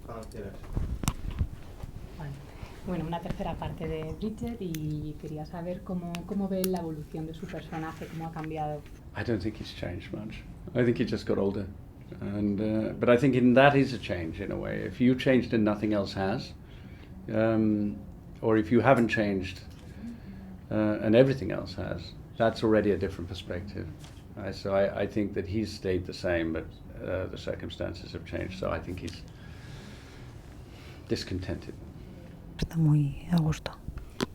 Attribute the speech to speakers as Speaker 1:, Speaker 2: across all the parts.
Speaker 1: Cuando quieras.
Speaker 2: Vale. Bueno, una tercera parte de Bridget y quería saber cómo ve la evolución de su personaje, cómo ha cambiado.
Speaker 3: I don't think he's changed much. I think he just got older. But I think in that is a change in a way. If you changed and nothing else has, or if you haven't changed and everything else has, that's already a different perspective. So I think that he's stayed the same, but the circumstances have changed. So I think he's discontented.
Speaker 4: Está muy a gusto.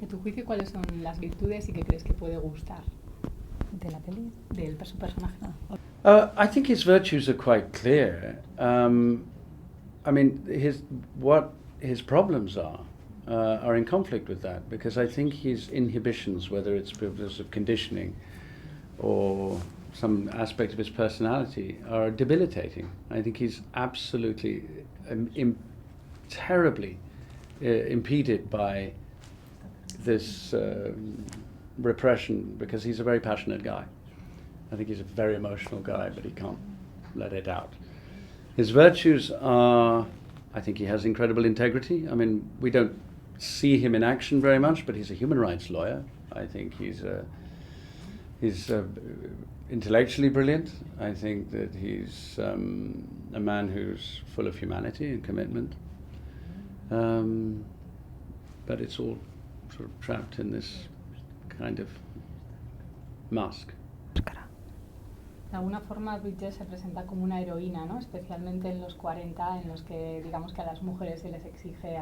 Speaker 2: ¿En tu juicio cuáles son las virtudes y qué crees que puede gustar de la peli, del personaje?
Speaker 3: I think his virtues are quite clear. I mean, what his problems are in conflict with that, because I think his inhibitions, whether it's because of conditioning or some aspect of his personality, are debilitating. I think he's absolutely terribly impeded by this repression, because he's a very passionate guy. I think he's a very emotional guy, but he can't let it out. His virtues are, I think he has incredible integrity. I mean, we don't see him in action very much, but he's a human rights lawyer. I think he's intellectually brilliant. I think that he's a man who's full of humanity and commitment. But it's all sort of trapped in this kind of mask.
Speaker 2: De alguna forma Bridget se presenta como una heroína, ¿no? Especialmente en los 40, en los que digamos que a las mujeres se les exige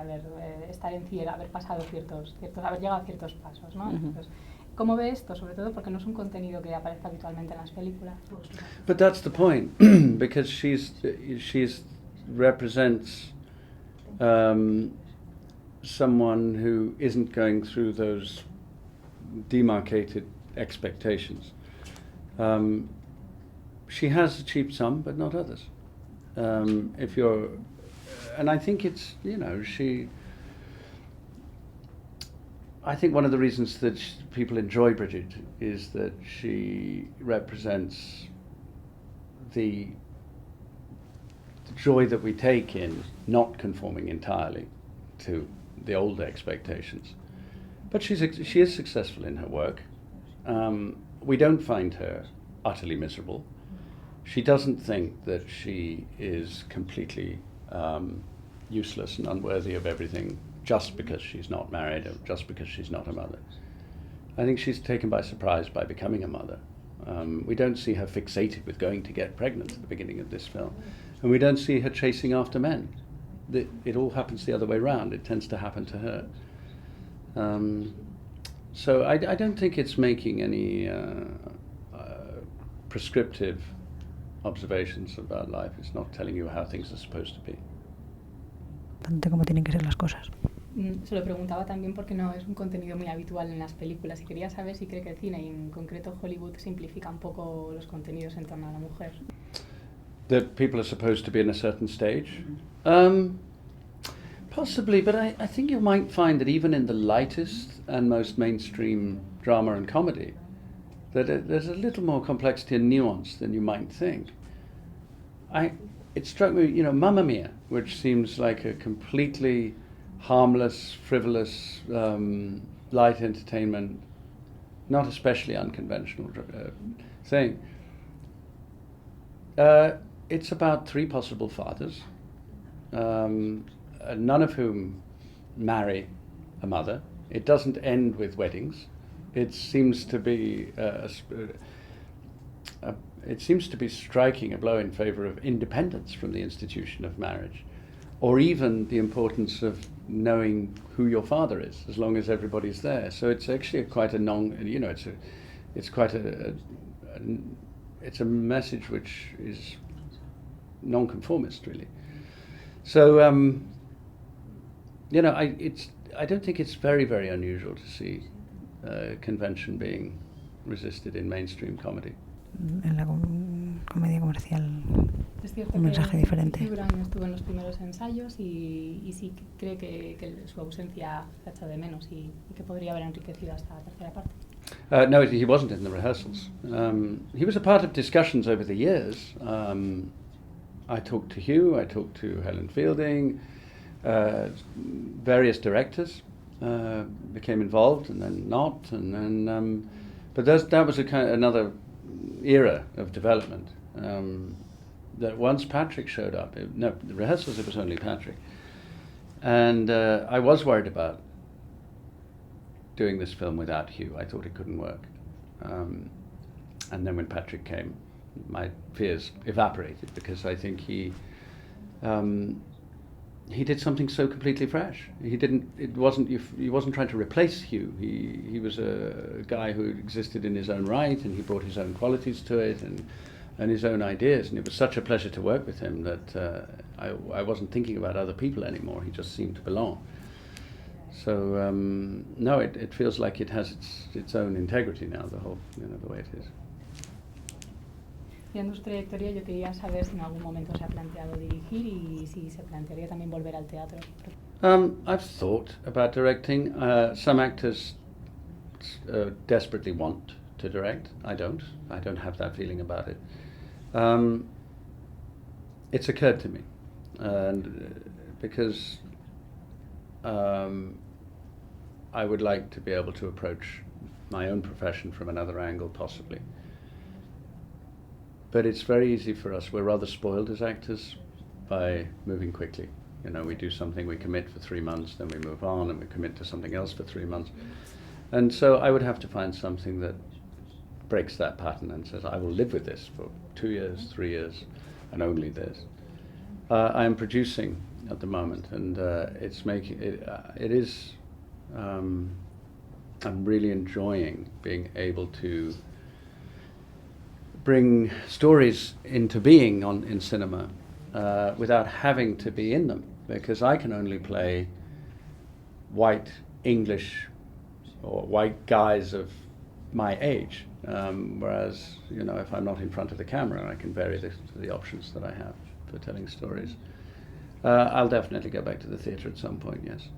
Speaker 2: estar en ciega, haber pasado haber llegado a ciertos pasos, ¿no? Entonces, ¿cómo ve esto? Sobre todo porque no es un contenido que aparezca habitualmente en las películas.
Speaker 3: But that's the point, because she's represents someone who isn't going through those demarcated expectations. She has achieved some, but not others. And I think it's, I think one of the reasons that people enjoy Bridget is that she represents the joy that we take in not conforming entirely to the older expectations. But she is successful in her work. We don't find her utterly miserable. She doesn't think that she is completely useless and unworthy of everything just because she's not married or just because she's not a mother. I think she's taken by surprise by becoming a mother. We don't see her fixated with going to get pregnant at the beginning of this film. And we don't see her chasing after men. It all happens the other way around. It tends to happen to her. So I don't think it's making any prescriptive observations about life. It's not telling you how things are supposed to be.
Speaker 4: Tanto como tienen que ser las cosas.
Speaker 2: Se lo preguntaba también porque no es un contenido muy habitual en las películas y quería saber si cree que el cine y en concreto Hollywood simplifica un poco los contenidos en torno a la mujer.
Speaker 3: That people are supposed to be in a certain stage? Possibly, but I think you might find that even in the lightest and most mainstream drama and comedy, that there's a little more complexity and nuance than you might think. It struck me, Mamma Mia, which seems like a completely harmless, frivolous, light entertainment, not especially unconventional thing. It's about three possible fathers, none of whom marry a mother. It doesn't end with weddings. It seems to be striking a blow in favour of independence from the institution of marriage, or even the importance of knowing who your father is, as long as everybody's there. So it's actually it's a message which is non-conformist, really. So I don't think it's very, very unusual to see convention being resisted in mainstream comedy.
Speaker 4: En la comedia comercial
Speaker 2: es cierto
Speaker 4: un mensaje diferente.
Speaker 2: Figuran estuvo en los primeros ensayos y sí cree que su ausencia se ha echado de menos y que podría haber enriquecido esta tercera parte.
Speaker 3: No, he wasn't in the rehearsals. He was a part of discussions over the years. I talked to Hugh, I talked to Helen Fielding, various directors became involved, and then not, and then. But that was another era of development. That once Patrick showed up, the rehearsals it was only Patrick, and I was worried about doing this film without Hugh. I thought it couldn't work, and then when Patrick came, my fears evaporated, because I think he did something so completely fresh. He wasn't trying to replace Hugh. He was a guy who existed in his own right, and he brought his own qualities to it, and his own ideas. And it was such a pleasure to work with him that I wasn't thinking about other people anymore. He just seemed to belong. So no, it feels like it has its own integrity now. The whole, the way it is.
Speaker 2: Viendo su trayectoria, yo quería saber si en algún momento se ha planteado dirigir y si se plantearía también volver al teatro.
Speaker 3: I've thought about directing. Some actors desperately want to direct. I don't have that feeling about it. It's occurred to me, and because I would like to be able to approach my own profession from another angle, possibly. But it's very easy for us. We're rather spoiled as actors by moving quickly. We do something, we commit for 3 months, then we move on, and we commit to something else for 3 months. And so I would have to find something that breaks that pattern and says, I will live with this for 2 years, 3 years, and only this. I am producing at the moment, and I'm really enjoying being able to bring stories into being in cinema without having to be in them, because I can only play white English or white guys of my age, whereas if I'm not in front of the camera, I can vary the options that I have for telling stories. I'll definitely go back to the theatre at some point, yes.